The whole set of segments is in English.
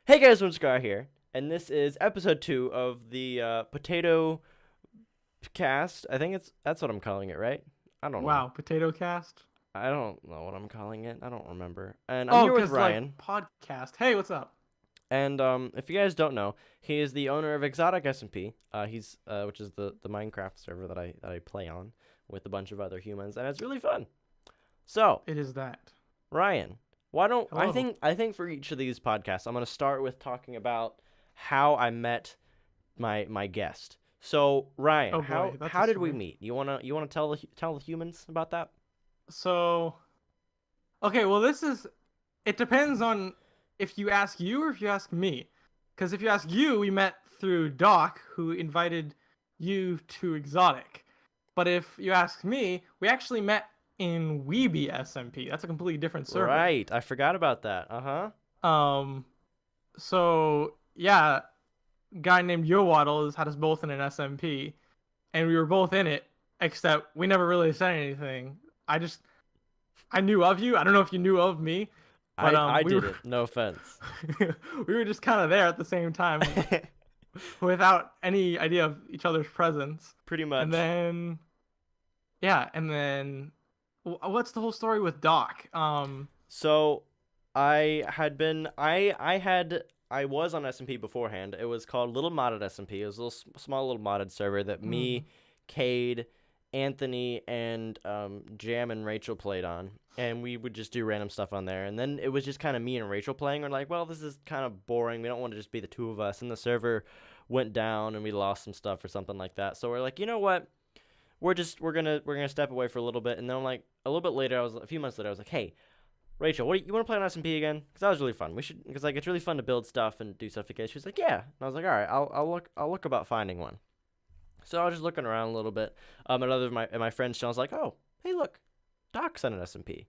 Hey guys, I'm Scar here, and this is episode 2 of the potato cast. I think that's what I'm calling it, right? I don't know. Wow, potato cast. I don't know what I'm calling it. I don't remember. And I'm Oh, here with cause like Ryan. podcast. Hey, what's up? And if you guys don't know, he is the owner of Exotic SMP. He's which is the Minecraft server that I play on with a bunch of other humans, and it's really fun. So, It is that. Ryan, why don't I Hello. think I think for each of these podcasts, I'm gonna start with talking about how I met my guest. So Ryan, Oh how boy, that's a how did we story. meet? You wanna tell the humans about that? So, okay, well, this is. It depends on if you ask you or if you ask me. Because if you ask you, we met through Doc, who invited you to Exotic. But if you ask me, we actually met in Weeby SMP. That's a completely different server. Right, I forgot about that. Uh-huh. Um, so yeah, guy named Yo Waddles had us both in an SMP, and we were both in it, except we never really said anything. I knew of you. I don't know if you knew of me, but I we were didn't. No offense. we were just kind of there at the same time without any idea of each other's presence. Pretty And much. then yeah, and then what's the whole story with Doc? So I was on SMP beforehand. It was called Little Modded SMP. It was a little small little modded server that Hmm, me, Cade, Anthony, and Jam and Rachel played on. And we would just do random stuff on there. And then it was just kind of me and Rachel playing. We're like, well, this is kind of boring. We don't want to just be the two of us. And the server went down and we lost some stuff or something like that. So we're like, you know what? We're gonna step away for a little bit. And then like a little bit later, a few months later, I was like, hey, Rachel, you want to play on SMP again? Because that was really fun. We should, because like it's really fun to build stuff and do stuff again. She was like, yeah. And I was like, all right, I'll look about finding one. So I was just looking around a little bit. And other of my friends, I was like, oh, hey, look, Doc's on an SMP.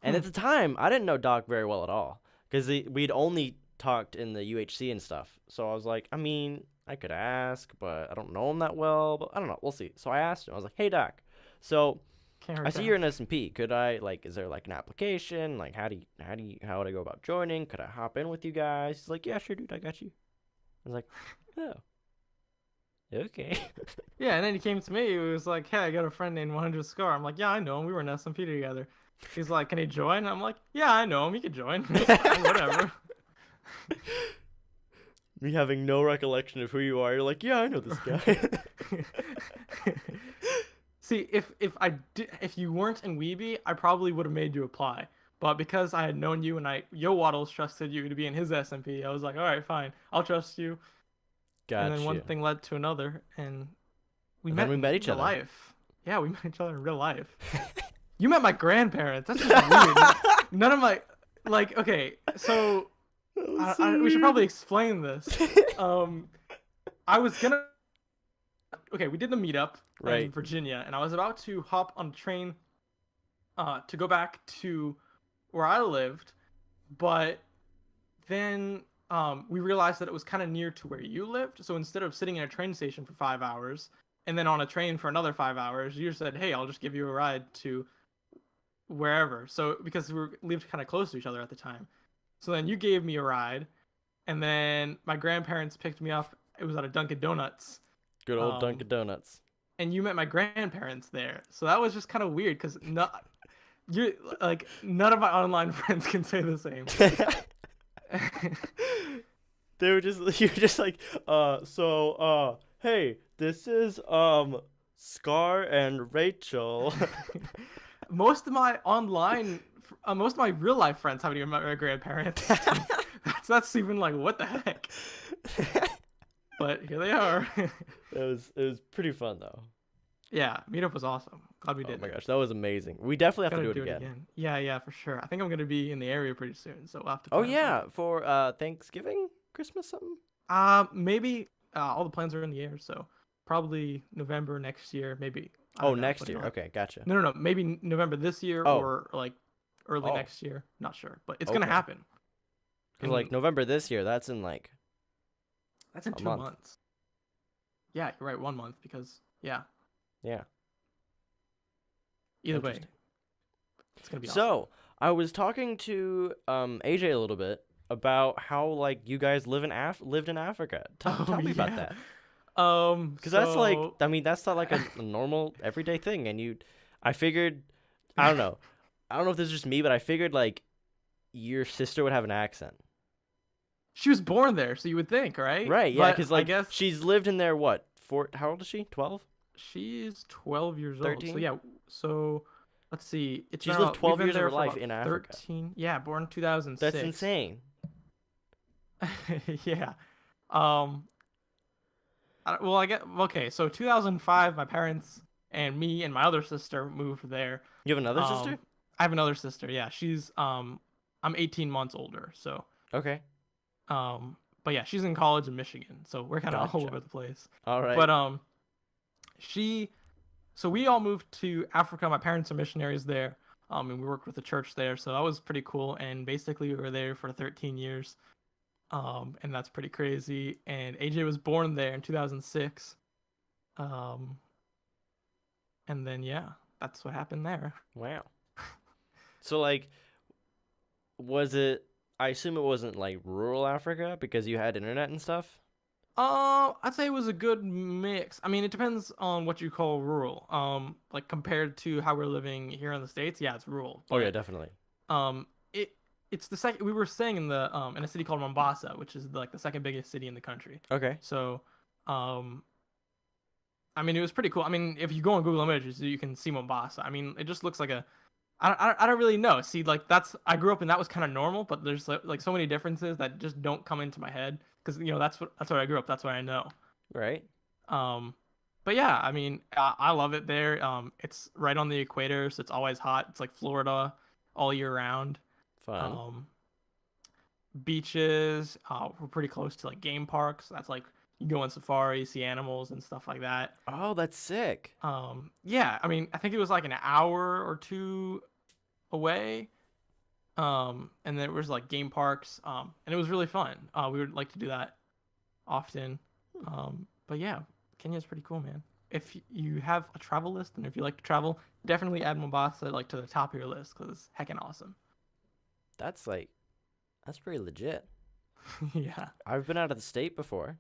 And hmm. at the time, I didn't know Doc very well at all because we'd only talked in the UHC and stuff. So I was like, I mean, I could ask, but I don't know him that well. But I don't know. We'll see. So I asked him. I was like, hey, Doc. So Can't I hurt to see you're in ask. SMP. Could I like? Is there like an application? Like, how would I go about joining? Could I hop in with you guys? He's like, yeah, sure, dude, I got you. I was like, oh, okay. Yeah, and then he came to me. He was like, "Hey, I got a friend named 100 Scar." I'm like, "Yeah, I know him. We were in SMP together." He's like, "Can he join?" I'm like, "Yeah, I know him. He could join. It's fine, whatever." Me having no recollection of who you are. You're like, yeah, I know this guy. See, if you weren't in Weeby, I probably would have made you apply. But because I had known you and Yo Waddles trusted you to be in his SMP, I was like, "All right, fine. I'll trust you." And then Got one you. thing led to another, and we And then met we in met each real other. life. Yeah, we met each other in real life. You met my grandparents. That's just weird. None of my like. Okay, so That was so we should probably weird. explain this. Um, I was gonna. Okay, we did the meetup in Right. Virginia, and I was about to hop on a train, to go back to where I lived, but then we realized that it was kind of near to where you lived. So instead of sitting in a train station for 5 hours and then on a train for another 5 hours, you said, "Hey, I'll just give you a ride to wherever." So because we lived kind of close to each other at the time, so then you gave me a ride, and then my grandparents picked me up. It was at a Dunkin' Donuts, Good old um, Dunkin' Donuts. and you met my grandparents there. So that was just kind of weird because not you like none of my online friends can say the same. They were just you were just like hey, this is Scar and Rachel. Most of my real life friends haven't even met my grandparents. That's even like what the heck. But here they are. It was pretty fun though. Yeah, meetup was awesome. Glad we Oh did my it. gosh, that was amazing. We definitely have to Gotta do it do it again. again. Yeah, yeah, for sure. I think I'm gonna be in the area pretty soon, so we'll have to Oh plan something. yeah, for Thanksgiving, Christmas something? Maybe all the plans are in the air, so probably November next year. Maybe I Oh, don't know, next but year. it'll. Okay, gotcha. No, no, no. Maybe November this year Oh. or like early Oh, next year. Not sure, but it's gonna okay. happen. Cuz like And November this year, that's in like that's in a two month. months. Yeah, you're right. 1 month because yeah. Yeah, Either way, interesting. it's gonna be awesome. So, I was talking to AJ a little bit about how like you guys lived in Africa. Oh Tell me about yeah. that. Because that's like, So I mean, that's not like a normal everyday thing. And I figured, I don't know. I don't know if this is just me, but I figured like your sister would have an accent. she was born there, so you would think, right? Right, yeah, But because I like guess she's lived in there, what, how old is she? 12? she's 12 years old. So 13? yeah, so let's see. It's She's been lived about, we've 12 been years of there her for life about in Africa. 13. Yeah, born That's 2006. insane. Yeah. Um well, I get okay, so 2005 my parents and me and my other sister moved there. You have another sister? Um I have another sister. Yeah, I'm 18 months older. So Okay, but yeah, she's in college in Michigan. So we're kind of all gotcha. over the place. All But right. she so we all moved to Africa. My parents are missionaries there. And we worked with the church there. So that was pretty cool, and basically we were there for 13 years. And that's pretty crazy. And AJ was born there in 2006. Um, and then yeah, that's what happened there. Wow. So like, was it? I assume it wasn't like rural Africa because you had internet and stuff. I'd say it was a good mix. I mean, it depends on what you call rural. Like compared to how we're living here in the States, yeah, it's rural. Oh yeah, But definitely. um, it's the second. We were staying in a city called Mombasa, which is like the second biggest city in the country. Okay. So, I mean, it was pretty cool. I mean, if you go on Google Images, you can see Mombasa. I mean, it just looks like a. I don't really know. See, like that's I grew up and that was kind of normal, but there's like so many differences that just don't come into my head because that's what I grew up. That's what I know. Right. Um, but yeah, I mean, I love it there. It's right on the equator, so it's always hot. It's like Florida all year round. Fun. Um, beaches. We're pretty close to like game parks. That's like you go on safari, see animals and stuff like that. Oh, that's sick. Yeah, I mean, I think it was like an hour or two away. And there was like game parks. And it was really fun. We would like to do that often. But yeah, Kenya's pretty cool, man. If you have a travel list and if you like to travel, definitely add Mombasa like to the top of your list because it's heckin' awesome. That's like, that's pretty legit. Yeah. I've been out of the state before.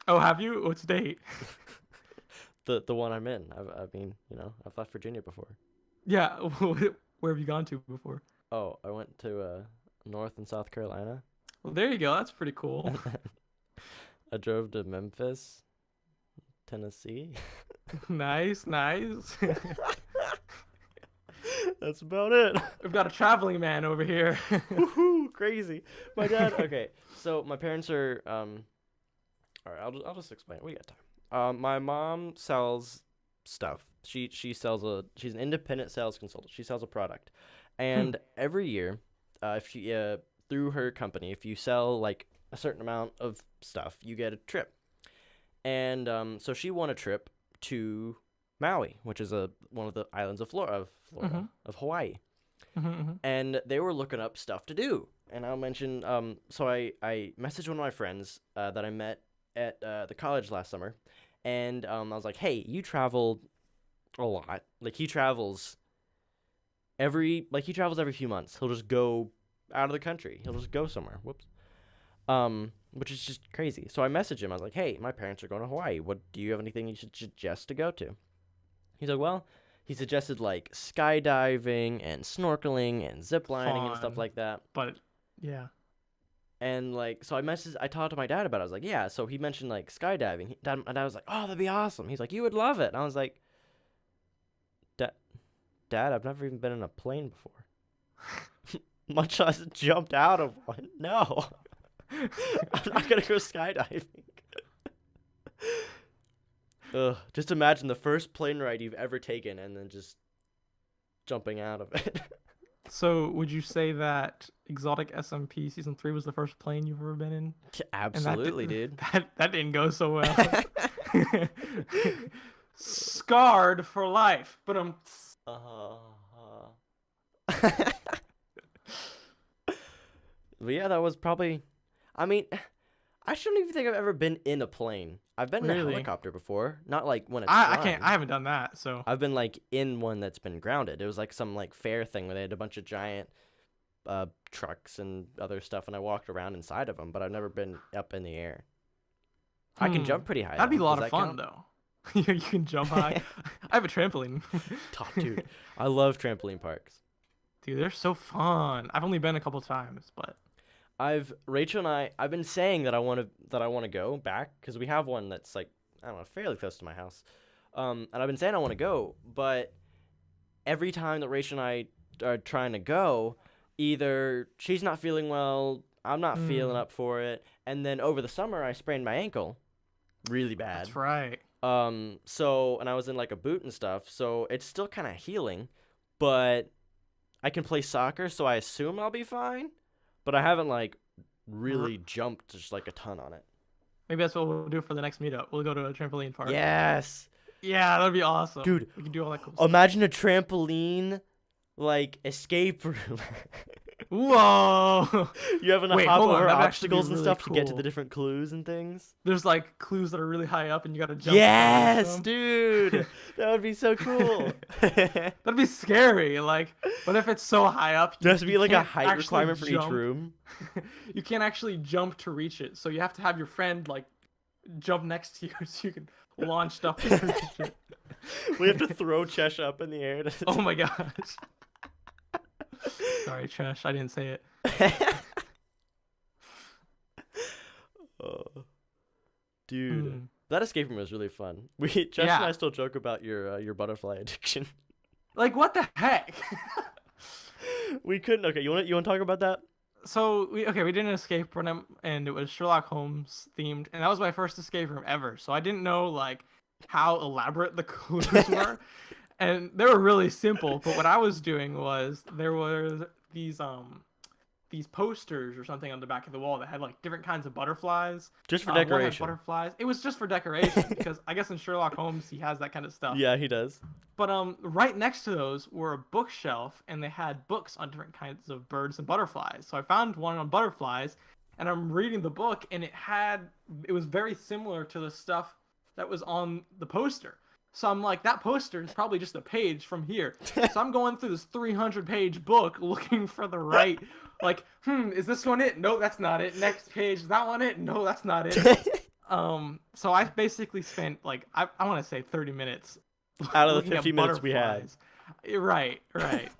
Oh, have you? What's the date? The one I'm in. I mean, I've left Virginia before. Yeah. Where have you gone to before? Oh, I went to North and South Carolina. Well, there you go. That's pretty cool. I drove to Memphis, Tennessee. Nice, nice. That's about it. We've got a traveling man over here. Woohoo! Crazy. My dad. Okay, so my parents are. All right, I'll just explain. We got time. My mom sells stuff. She's an independent sales consultant. She sells a product, and every year, if she through her company, if you sell like a certain amount of stuff, you get a trip. And so she won a trip to Maui, which is one of the islands of Florida of Hawaii. And they were looking up stuff to do. And I'll mention so I messaged one of my friends that I met at the college last summer, and I was like, hey, you traveled a lot. Like he travels every few months. He'll just go out of the country. He'll just go somewhere. Whoops. Which is just crazy. So I messaged him. I was like, hey, my parents are going to Hawaii. Do you have anything you should suggest to go to? He's like, well, he suggested like skydiving and snorkeling and zip lining and stuff Fun. like that. But yeah. And like, so I talked to my dad about it. I was like, yeah. So he mentioned like skydiving. My dad was like, oh, that'd be awesome. He's like, you would love it. And I was like, Dad, I've never even been in a plane before. Much less jumped out of one. No. I'm not gonna go skydiving. Ugh, just imagine the first plane ride you've ever taken and then just jumping out of it. So would you say that Exotic SMP Season 3 was the first plane you've ever been in? Absolutely, and dude. That didn't go so well. Scarred for life. But But yeah, that was probably. I mean, I shouldn't even think I've ever been in a plane. I've been in a Really? helicopter before, not like when it's I flying. can't. I haven't done that. So I've been like in one that's been grounded. It was like some like fair thing where they had a bunch of giant trucks and other stuff, and I walked around inside of them, but I've never been up in the air. I can jump pretty high. That'd be a though. lot Does of that fun, count? though. You can jump high. I have a trampoline. Dude, I love trampoline parks. Dude, they're so fun. I've only been a couple times, but Rachel and I've been saying that I want to go back because we have one that's like, I don't know, fairly close to my house. And I've been saying I want to go, but every time that Rachel and I are trying to go, either she's not feeling well, I'm not feeling up for it, and then over the summer I sprained my ankle really bad. that's right. So, and I was in like a boot and stuff, so it's still kind of healing, but I can play soccer, so I assume I'll be fine, but I haven't like really jumped just like a ton on it. Maybe that's what we'll do for the next meetup. We'll go to a trampoline park. Yes. Yeah, that'd be awesome. Dude, we can do all that cool stuff. Imagine a trampoline like escape room. Whoa! You having to Wait, hop hold on, over that'd actually be obstacles and really stuff to get to cool. the different clues and things. There's like clues that are really high up, and you gotta jump. Yes, them. dude. That would be so cool. That'd be scary. Like, what if it's so high up? There has to be you like a can't height actually requirement for each jump. room. You can't actually jump to reach it, so you have to have your friend like jump next to you so you can launch stuff to reach it. We have to throw Chesh up in the air. Oh my gosh. Sorry, Trash. I didn't say it. Oh, dude, that escape room was really fun. Chesh and I still joke about your butterfly addiction. Like, what the heck? We couldn't. Okay, you want to talk about that? So we did an escape room, and it was Sherlock Holmes themed, and that was my first escape room ever. So I didn't know like how elaborate the clues were, and they were really simple. But what I was doing was there was these posters or something on the back of the wall that had like different kinds of butterflies. Just for One had decoration. butterflies. It was just for decoration because I guess in Sherlock Holmes he has that kind of stuff. Yeah, he does. But right next to those were a bookshelf, and they had books on different kinds of birds and butterflies. So I found one on butterflies, and I'm reading the book, and it was very similar to the stuff that was on the poster. So I'm like, that poster is probably just a page from here. So I'm going through this 300-page book looking for the right, like, is this one it? No, that's not it. Next page, is that one it? No, that's not it. So I basically spent like I want to say 30 minutes out of the looking at 50 minutes we had. butterflies. Right.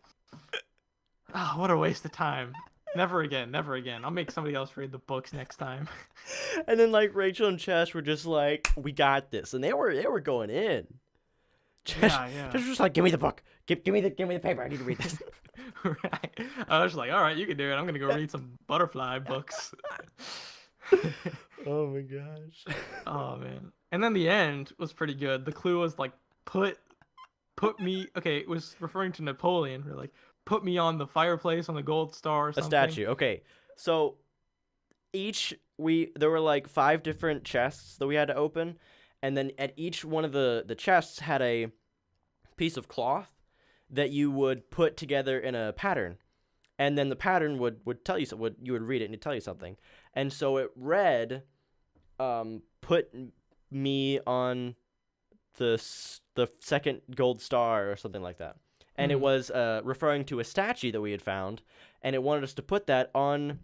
Oh, what a waste of time. Never again. I'll make somebody else read the books next time. And then like Rachel and Chesh were just like, we got this, and they were going in. Yeah. Chesh was just like, give me the book, give me the paper. I need to read this. Right. I was like, all right, you can do it. I'm gonna go read some butterfly books. Oh my gosh. Oh man. And then the end was pretty good. The clue was like put me. Okay, it was referring to Napoleon. Or like put me on the fireplace on the gold star or A something. statue. Okay, so there were like 5 different chests that we had to open, and then at each one of the chests had a piece of cloth that you would put together in a pattern, and then the pattern would tell you you would read it and it'd tell you something. And so it read, put me on the second gold star or something like that. And it was referring to a statue that we had found, and it wanted us to put that on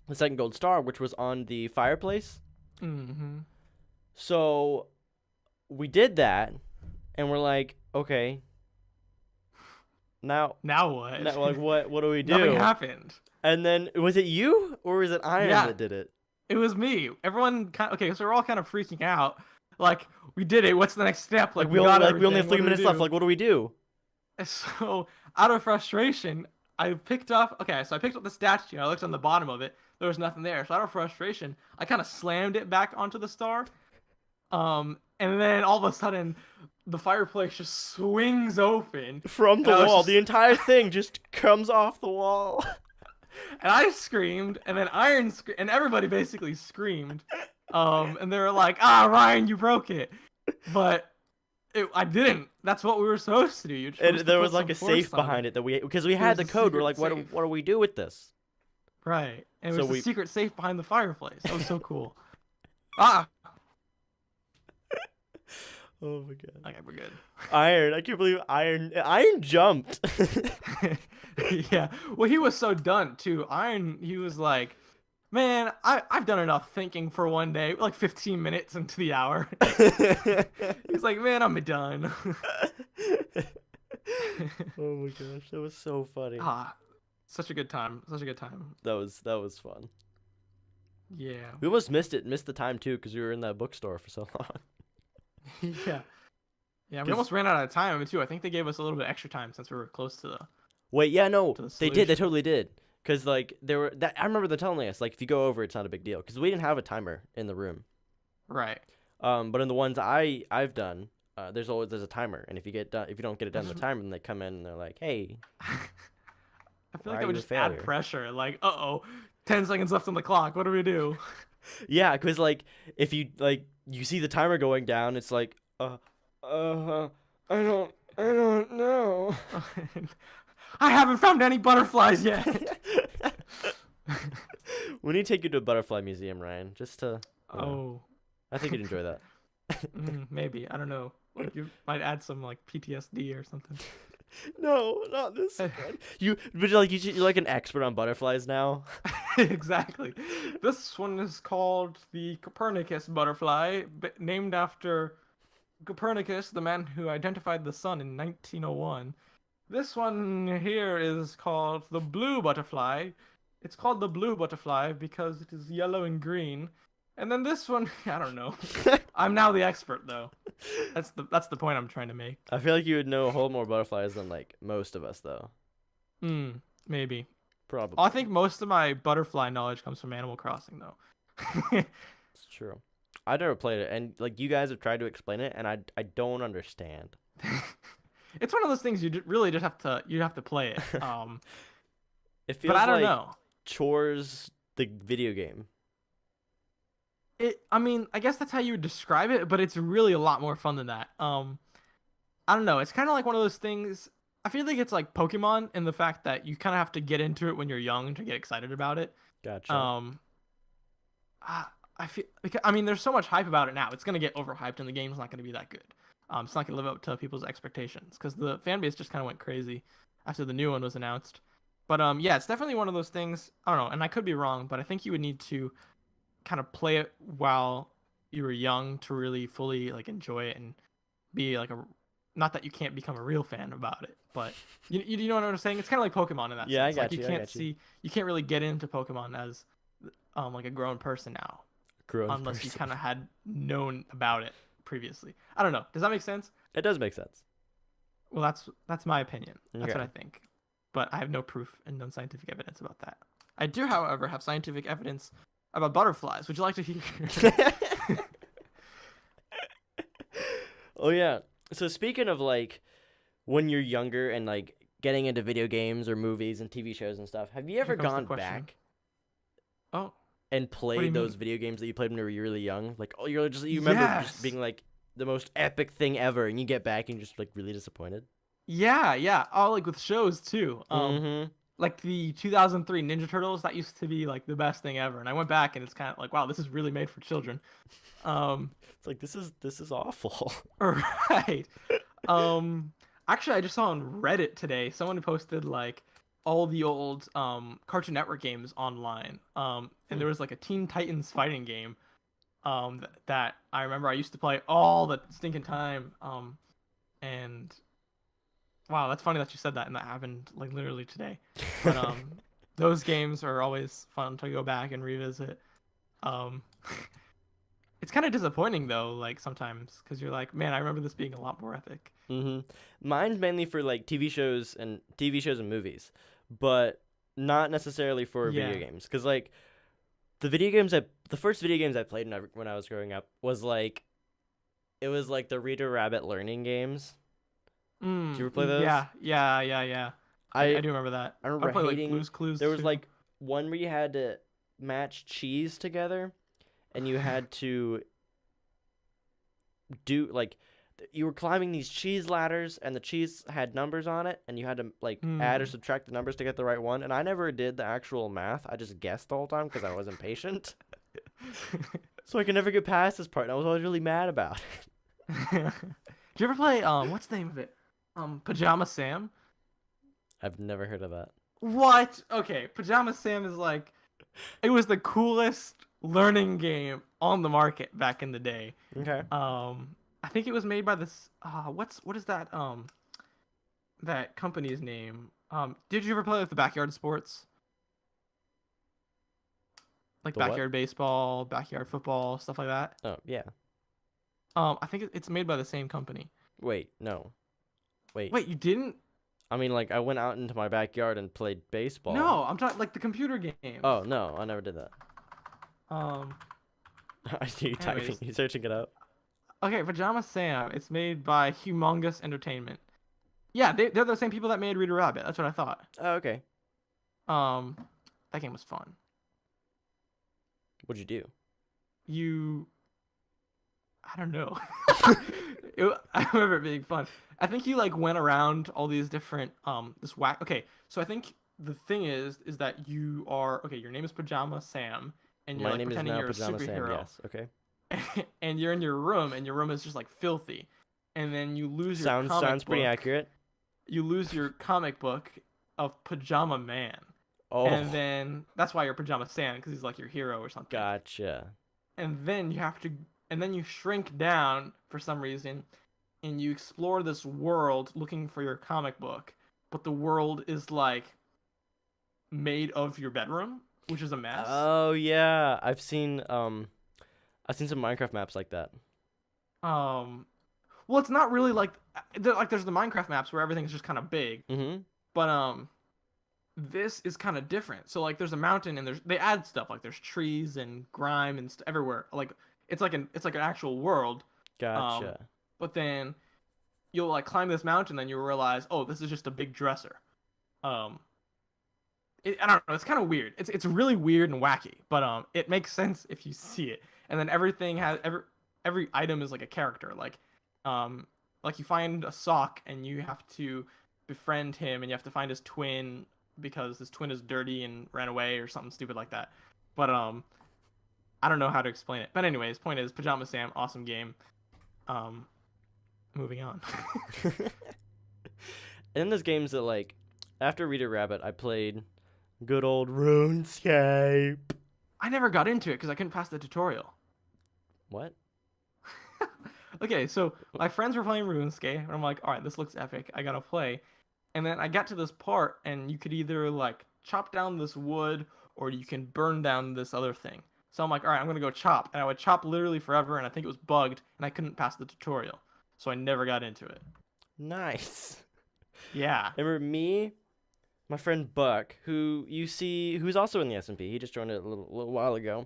the second gold star, which was on the fireplace. Mm-hmm. So we did that, and we're like, okay, now what? like what do we do? Nothing happened. And then was it you or was it Iron that did it? It was me. Everyone okay, so we're all kind of freaking out. Like, we did it. What's the next step? Like we only have 3 minutes left. Like, what do we do? So out of frustration, I picked up the statue. I looked on the bottom of it. There was nothing there. So out of frustration, I kind of slammed it back onto the star. And then all of a sudden, the fireplace just swings open from the wall. The entire thing just comes off the wall. And I screamed, and then Iron and everybody basically screamed. And they were like, Ryan, you broke it. But I didn't. That's what we were supposed to do. And there was like a safe behind it because we had the code. We're like, what do we do with this? Right. And it was a secret safe behind the fireplace. That was so cool. Oh my god. Okay, we're good. Iron. I can't believe Iron jumped. Yeah. Well, he was so done too. Iron, he was like, man, I've done enough thinking for one day, like 15 minutes into the hour. He's like, man, I'm done. Oh my gosh, that was so funny. Ah, such a good time. Such a good time. That was fun. Yeah. We almost missed the time too because we were in that bookstore for so long. Yeah. Yeah, we 'Cause- almost ran out of time too. I think they gave us a little bit extra time since we were close to the. Wait, yeah, no, To the they did. They solution. totally did. Cause like there were that I remember them telling us like if you go over, it's not a big deal. Cause we didn't have a timer in the room. Right. But in the ones I've done, there's a timer, and if you don't get it done in the timer, then they come in and they're like, hey, I feel Why like are that would you a just add failure? pressure. Like, 10 seconds left on the clock. What do we do? yeah, cause like if you see the timer going down, it's like I don't know. I haven't found any butterflies yet. We need to take you to a butterfly museum, Ryan, just to. You know, Oh, I think you'd enjoy that. maybe. I don't know. Like you might add some like PTSD or something. No, not this one. You're like an expert on butterflies now. Exactly. This one is called the Copernicus butterfly, named after Copernicus, the man who identified the sun in 1901. This one here is called the blue butterfly. It's called the blue butterfly because it is yellow and green. And then this one, I don't know. I'm now the expert though. That's the point I'm trying to make. I feel like you would know a whole more butterflies than like most of us, though. Maybe. Probably. I think most of my butterfly knowledge comes from Animal Crossing though. It's true. I never played it, and like you guys have tried to explain it, and I don't understand. It's one of those things really just have to play it. It feels But I don't like know. chores the video game. I mean, I guess that's how you would describe it, but it's really a lot more fun than that. I don't know. It's kind of like one of those things. I feel like it's like Pokemon in the fact that you kind of have to get into it when you're young to get excited about it. Gotcha. I feel. I mean, there's so much hype about it now. It's gonna get overhyped, and the game's not gonna be that good. It's not gonna live up to people's expectations because the fan base just kind of went crazy after the new one was announced. But yeah, it's definitely one of those things. I don't know, and I could be wrong, but I think you would need to kind of play it while you were young to really fully like enjoy it and be like a. Not that you can't become a real fan about it, but you know what I'm saying. It's kind of like Pokemon in that Yeah, I sense. got Like you, you I can't got you. see, you can't really get into Pokemon as like a grown person now, Grown unless you person. kind of had known about it previously. I don't know. Does that make sense? It does make sense. Well, that's my opinion. That's what Okay. I think, but I have no proof and no scientific evidence about that. I do, however, have scientific evidence about butterflies. Would you like to hear? Oh yeah. So speaking of like when you're younger and like getting into video games or movies and TV shows and stuff, have you ever comes the gone question. back Oh, and you played those mean? video games that you played when you were really young? Like, oh, you remember just Yes. being like the most epic thing ever, and you get back and you're just like really disappointed. Yeah. Oh, like with shows too. Mm-hmm. Like the 2003 Ninja Turtles, that used to be like the best thing ever. And I went back and it's kind of like, wow, this is really made for children. It's like this is awful. Right. Actually, I just saw on Reddit today, someone posted like all the old Cartoon Network games online. And there was like a Teen Titans fighting game that I remember I used to play all the stinking time. And wow, that's funny that you said that, and that happened like literally today. But those games are always fun to go back and revisit. Um, it's kind of disappointing though, like sometimes, because you're like, man, I remember this being a lot more epic. Mm-hmm. Mine's mainly for like TV shows and movies, but not necessarily for Yeah. video games. Because like the first video games I played when I was growing up was like, it was like the Reader Rabbit learning games. Did you ever play those? Yeah. I do remember that. I remember played like hating. Blue's Clues. There was too. like one where you had to match cheese together, and you had to do like you were climbing these cheese ladders, and the cheese had numbers on it, and you had to like add or Hmm. subtract the numbers to get the right one. And I never did the actual math. I just guessed the whole time because I was impatient. So I could never get past this part, and I was always really mad about it. Did you ever play what's the name of it? Pajama Sam? I've never heard of that. What? Okay, Pajama Sam is like it was the coolest learning game on the market back in the day. Okay. I think it was made by this what is that that company's name? Did you ever play with the backyard sports? Like The what? backyard baseball, backyard football, stuff like that? Oh, yeah. I think it's made by the same company. Wait, no. Wait. Wait, you didn't? I mean, like, I went out into my backyard and played baseball. No, I'm talking like the computer games. Oh, no, I never did that. Um, I see you typing. anyways, You searching it up. okay, Pajama Sam. It's made by Humongous Entertainment. Yeah, they're the same people that made Reader Rabbit. That's what I thought. Oh, okay. Um, that game was fun. What'd you do? You, I don't know. I remember it being fun. I think you like went around all these different this whack. Okay, so I think the thing is that you are okay. Your name is Pajama Sam, and you're My like name is pretending now you're a Pajama Sam, superhero. yes. Okay. And you're in your room, and your room is just like filthy, and then you lose your Sounds pretty book. accurate. You lose your comic book of Pajama Man, Oh, and then that's why you're Pajama Sam because he's like your hero or something. gotcha. And then you have to, and then you shrink down for some reason, and you explore this world looking for your comic book, but the world is like made of your bedroom, which is a mess. Oh, yeah. I've seen some Minecraft maps like that. Well, it's not really like there's the Minecraft maps where everything's just kind of big, Mm-hmm. but this is kind of different. So like there's a mountain and they add stuff like there's trees and grime and everywhere. Like it's like an actual world. Gotcha. But then you'll like climb this mountain, then you realize, oh, this is just a big dresser. Um, I don't know. It's kind of weird. It's really weird and wacky, but it makes sense if you see it. And then everything has every item is like a character. Like you find a sock and you have to befriend him, and you have to find his twin because his twin is dirty and ran away or something stupid like that. But I don't know how to explain it. But anyways, point is, Pajama Sam, awesome game. Moving on. And then there's games that, like, after Reader Rabbit, I played good old RuneScape. I never got into it because I couldn't pass the tutorial. What? Okay, so my friends were playing RuneScape, and I'm like, all right, this looks epic. I gotta play. And then I got to this part, and you could either like chop down this wood, or you can burn down this other thing. So I'm like, all right, I'm gonna go chop, and I would chop literally forever, and I think it was bugged, and I couldn't pass the tutorial, so I never got into it. Nice. Yeah. Remember me, my friend Buck, who you see, who's also in the SMP. He just joined it a little while ago.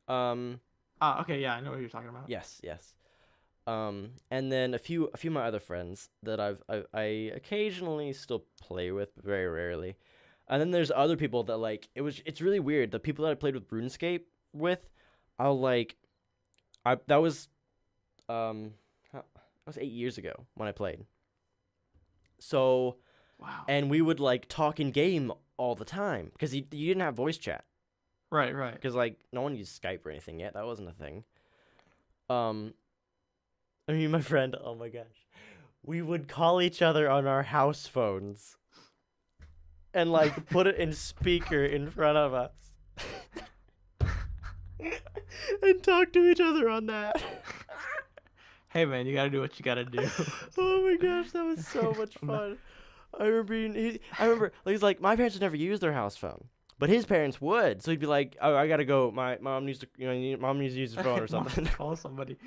Okay, yeah, I know what you're talking about. Yes. And then a few of my other friends that I occasionally still play with, but very rarely. And then there's other people that like it's really weird. The people that I played with RuneScape with, that was 8 years ago when I played. So, Wow. and we would like talk in game all the time because you didn't have voice chat. Right. Because like no one used Skype or anything yet. That wasn't a thing. I mean, my friend. Oh my gosh, we would call each other on our house phones, and like put it in speaker in front of us, and talk to each other on that. Hey man, you gotta do what you gotta do. Oh my gosh, that was so much fun. I remember he's like, my parents would never use their house phone, but his parents would. So he'd be like, "Oh, I gotta go. My mom needs to, mom needs to use his phone or something." Call somebody.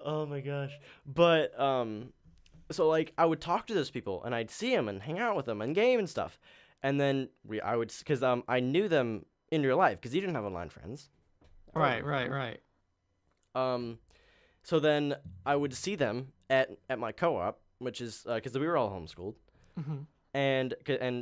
Oh my gosh. But so like I would talk to those people and I'd see them and hang out with them and game and stuff. And then cuz I knew them in real life cuz you didn't have online friends. Right. So then I would see them at my co-op, which is cuz we were all homeschooled. Mm-hmm. And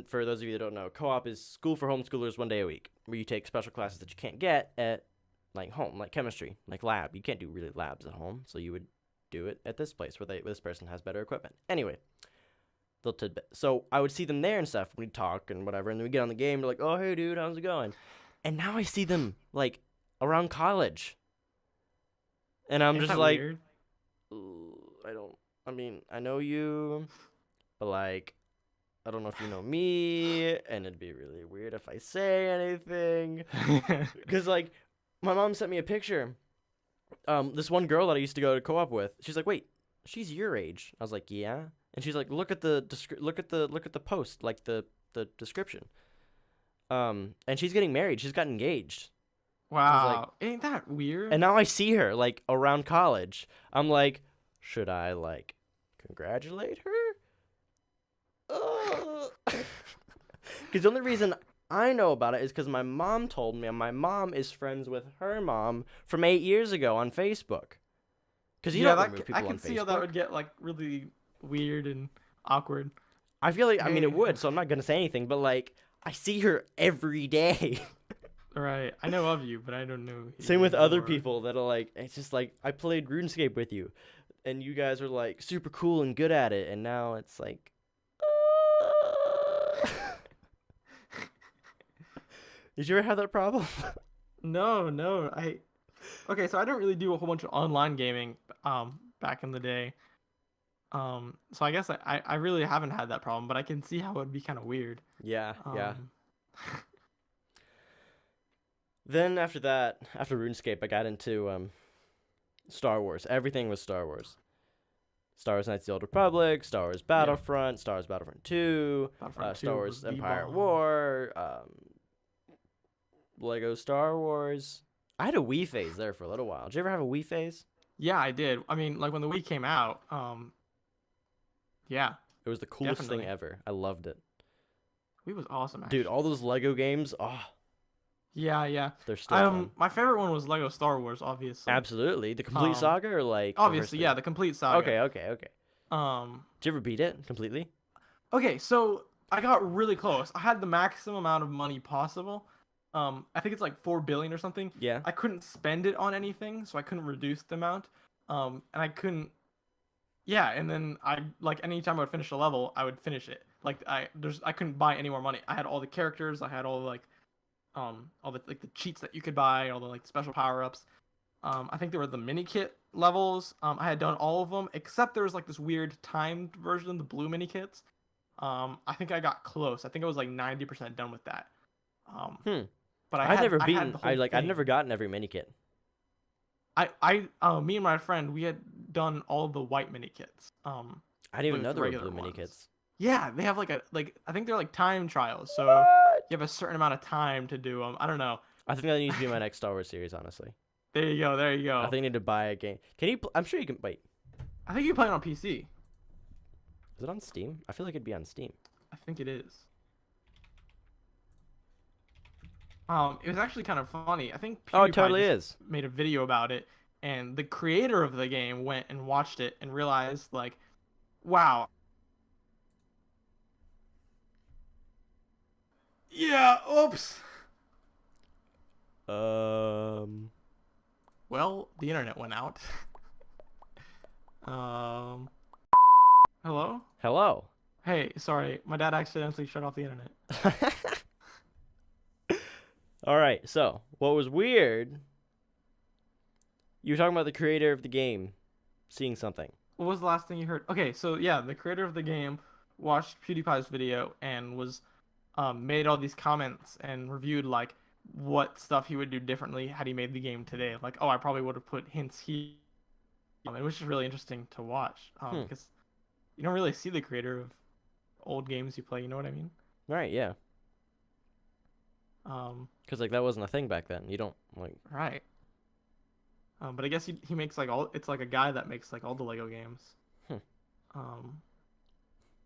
for those of you that don't know, co-op is school for homeschoolers 1 day a week, where you take special classes that you can't get at like home, like chemistry, like lab. You can't do really labs at home, so you would do it at this place where this person has better equipment. Anyway, little tidbit. So I would see them there and stuff. We'd talk and whatever, and then we get on the game. They're like, "Oh, hey, dude, how's it going?" And now I see them like around college. And I'm Ain't just that like, weird? "Ooh, I don't. I mean, I know you, but like, I don't know if you know me, and it'd be really weird if I say anything, cause like, my mom sent me a picture. This one girl that I used to go to co-op with, she's like, wait, she's your age. I was like, yeah, and she's like, look at the look at the post, like the description. And she's getting married. She's got engaged. I was like, Wow, ain't that weird? and now I see her like around college. I'm like, should I like congratulate her? Because the only reason I know about it is because my mom told me, and my mom is friends with her mom from 8 years ago on Facebook. Because you Yeah, don't remove I people on can see how that Facebook. would get like really weird and awkward. I feel like, I mean, it Hey, would, so I'm not gonna say anything. But like, I see her every day. right. I know of you, but I don't know who Same with you other are. people that are like, it's just like I played RuneScape with you, and you guys were like super cool and good at it, and now it's like. Did you ever have that problem? No, no. Okay, so I don't really do a whole bunch of online gaming back in the day. So I guess I really haven't had that problem, but I can see how it would be kind of weird. Yeah, yeah. Um Then after that, after RuneScape, I got into Star Wars. Everything was Star Wars. Star Wars Knights of the Old Republic, Star Wars yeah, Battlefront, Star Wars Battlefront 2, Battlefront Star 2 was Wars the Empire at bomb. War, Lego Star Wars. I had a Wii phase there for a little while. Did you ever have a Wii phase? Yeah, I did. I mean, like when the Wii came out, yeah, It was the coolest thing definitely. ever. I loved it. Wii was awesome Dude, actually. all those Lego games, oh, Yeah, yeah. they're still fun. My favorite one was Lego Star Wars, obviously. Absolutely. The complete Um, saga or like the first Obviously, yeah, three? the complete saga. Okay, okay, okay. Um, Did you ever beat it completely? okay, so I got really close. I had the maximum amount of money possible. I think it's like 4 billion or something. Yeah. I couldn't spend it on anything, so I couldn't reduce the amount. And I couldn't. Yeah, and then I like anytime I would finish a level, I would finish it. Like I couldn't buy any more money. I had all the characters. I had all the like the cheats that you could buy, all the like special power ups. I think there were the mini kit levels. I had done all of them except there was like this weird timed version, the blue mini kits. I think I got close. I think I was like 90% done with that. Um, Hmm. but I'd never I had beaten. the whole I'd thing. never gotten every mini kit. Me and my friend, we had done all the white mini kits. I didn't even With know the there were regular blue mini ones. kits. Yeah, they have like I think they're like time trials, so What? you have a certain amount of time to do them. I don't know. I think that needs to be my next Star Wars series. Honestly, There you go. There you I go. think I need to buy a game. Can you? I'm sure you can. Wait, I think you play it on PC. is it on Steam? I feel like it'd be on Steam. I think it is. It was actually kind of funny. I think Oh, it PewDiePie totally just is. made a video about it, and the creator of the game went and watched it and realized, like, wow. Yeah, oops. Um. Well, the internet went out. Um, hello? Hello. Hey, sorry, my dad accidentally shut off the internet. All right. So, what was weird? You were talking about the creator of the game seeing something. What was the last thing you heard? Okay, so yeah, the creator of the game watched PewDiePie's video and was made all these comments and reviewed like what stuff he would do differently had he made the game today. Like, oh, I probably would have put hints here. It was just really interesting to watch Hmm. because you don't really see the creator of old games you play. You know what I mean? Right. Yeah. Um, Because like that wasn't a thing back then. You don't like. right. But I guess he makes like all. It's like a guy that makes like all the Lego games. Hmm. Um,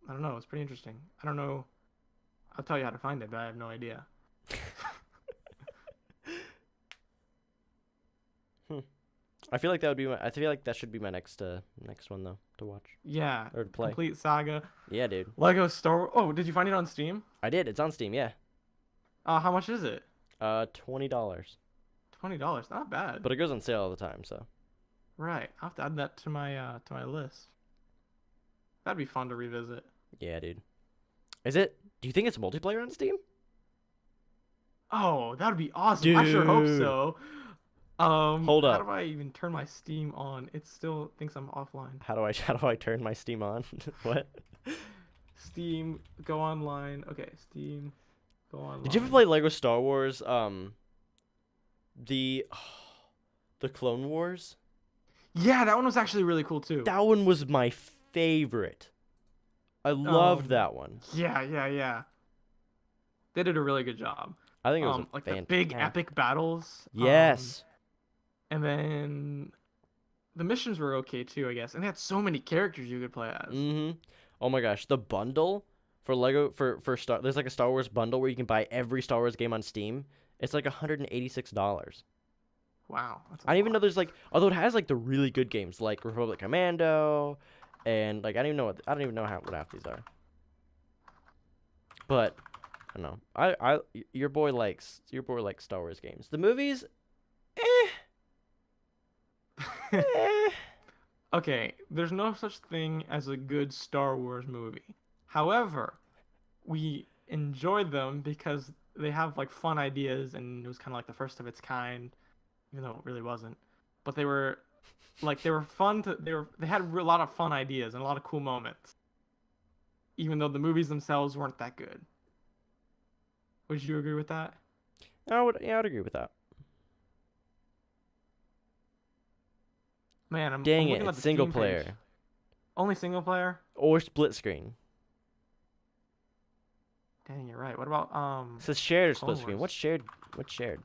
I don't know. It's pretty interesting. I don't know. I'll tell you how to find it, but I have no idea. Hmm. I feel like that would be my. I feel like that should be my next next one though to watch Yeah, or to play. complete saga. Yeah, dude. Lego Star. Oh, did you find it on Steam? I did. It's on Steam. Yeah. How much is it? $20. $20. Not bad. But it goes on sale all the time. So. Right. I'll have to add that to my list. That'd be fun to revisit. Yeah, dude. Is it? Do you think it's multiplayer on Steam? Oh, that'd be awesome. I sure hope Dude. so. Hold How up. do I even turn my Steam on? It still thinks I'm offline. How do I turn my Steam on? What? Steam, go online. Okay, Steam, go Did you ever online. play Lego Star Wars? The the Clone Wars. Yeah, that one was actually really cool too. That one was my favorite. I loved Um, that one. yeah. They did a really good job. I think it was a Like the big fantastic. epic battles. Yes. And then the missions were okay too, I guess. And they had so many characters you could play as. Mm-hmm. Oh my gosh, the bundle for Lego for Star there's like a Star Wars bundle where you can buy every Star Wars game on Steam. It's like $186. Wow, that's a I didn't even know lot. there's like although it has like the really good games like Republic Commando and like I don't even know what half these are. But I don't know. Your boy likes Star Wars games. The movies, eh, eh. Okay, there's no such thing as a good Star Wars movie. However, we enjoyed them because they have like fun ideas and it was kind of like the first of its kind, even though it really wasn't. But they were fun to they had a lot of fun ideas and a lot of cool moments, even though the movies themselves weren't that good. Would you agree with that? I'd agree with that. Man, I'm Dang it, looking at it's the single Steam page. player Only single player? or split screen. Dang, you're right. What about It says shared or split Clone screen. Wars? What's shared? What's shared?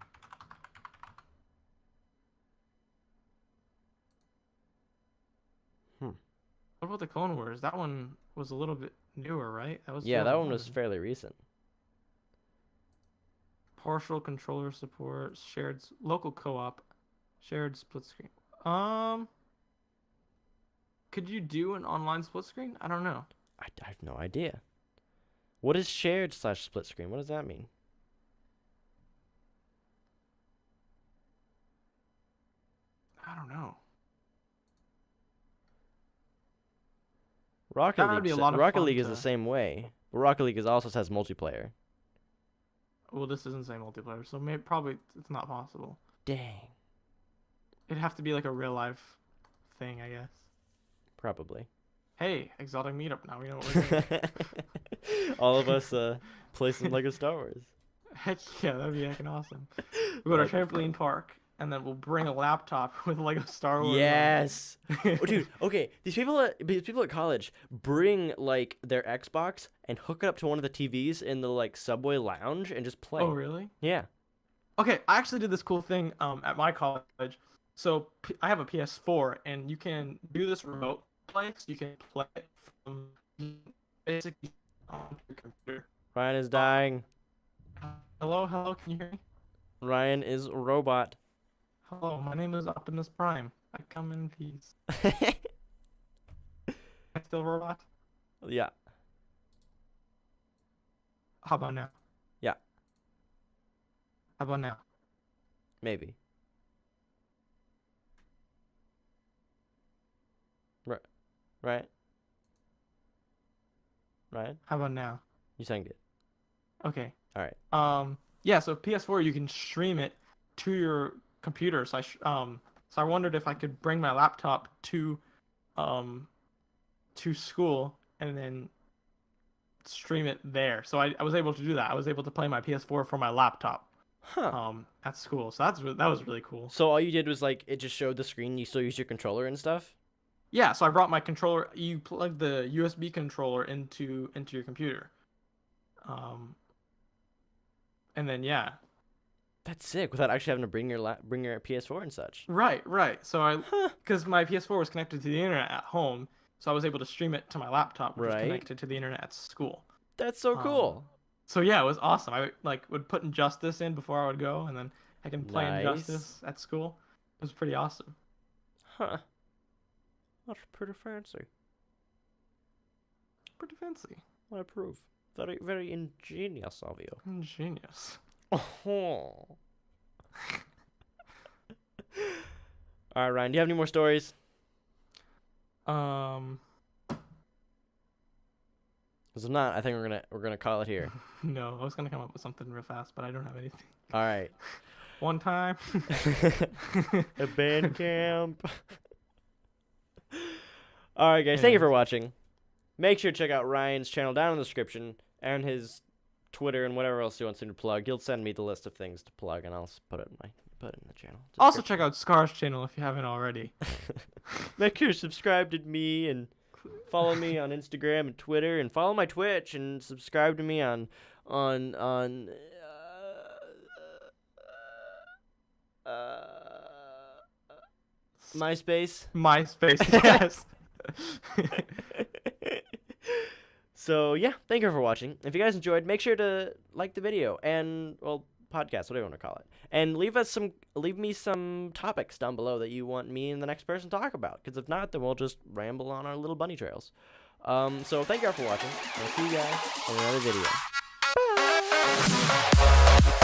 Hmm. What about the Clone Wars? That one was a little bit newer, right? That was Yeah, that one was 2011. fairly recent. Partial controller support, local co-op, shared split screen. Um, could you do an online split screen? I don't know. I have no idea. What is shared slash split screen? What does that mean? I don't know. Rocket That would League. be a lot of Rocket fun League is the to. same way. But Rocket League also has multiplayer. Well, this doesn't say multiplayer, so maybe probably it's not possible. Dang. It'd have to be like a real life thing, I guess. Probably. Hey, exotic meetup. Now we know what we're doing. All of us play some Lego Star Wars. Heck yeah, that'd be heckin' awesome. We go to trampoline park, and then we'll bring a laptop with Lego Star Wars Yes. on Oh, it. dude. Okay. These people at college bring like their Xbox and hook it up to one of the TVs in the like subway lounge and just play. Oh, really? Yeah. Okay, I actually did this cool thing at my college. So I have a PS4, and you can do this remote play. So you can play it from basically on your computer. Ryan is dying. Hello, can you hear me? Ryan is a robot. Hello, my name is Optimus Prime. I come in peace. I still a robot? Yeah. How about now? Yeah. How about now? Maybe. Right. Right. Ryan, How about now? you sound good. Okay. All right. Yeah, so PS4 you can stream it to your computer. So I wondered if I could bring my laptop um to school and then stream it there. So I was able to do that. I was able to play my PS4 from my laptop Huh. at school. So that was really cool. So all you did was like it just showed the screen. You still use your controller and stuff. Yeah, so I brought my controller. You plug the USB controller into your computer. Um and then yeah. That's sick. Without actually having to bring your PS4 and such. Right. So I Huh. because my PS4 was connected to the internet at home, so I was able to stream it to my laptop, which was Right. connected to the internet at school. That's so Um, cool. So yeah, it was awesome. I like would put Injustice in before I would go, and then I can play Nice. Injustice at school. It was pretty awesome. Huh. That's pretty fancy. Pretty fancy. I approve. Very, very ingenious of you. Ingenious. Oh. All right, Ryan. Do you have any more stories? Um, Because if not, I think we're gonna call it here. no, I was gonna come up with something real fast, but I don't have anything. All right. one time. A band camp. All right, guys. Thank you for watching. Make sure to check out Ryan's channel down in the description and his Twitter and whatever else he wants me to plug. He'll send me the list of things to plug, and I'll put it in the channel. Also, check out Scar's channel if you haven't already. Make sure to subscribe to me and follow me on Instagram and Twitter, and follow my Twitch and subscribe to me on MySpace. MySpace, yes. So yeah, thank you for watching. If you guys enjoyed, make sure to like the video and podcast, whatever you want to call it, and leave me some topics down below that you want me and the next person to talk about. Because if not, then we'll just ramble on our little bunny trails. So thank you all for watching. I'll see you guys in another video. Bye.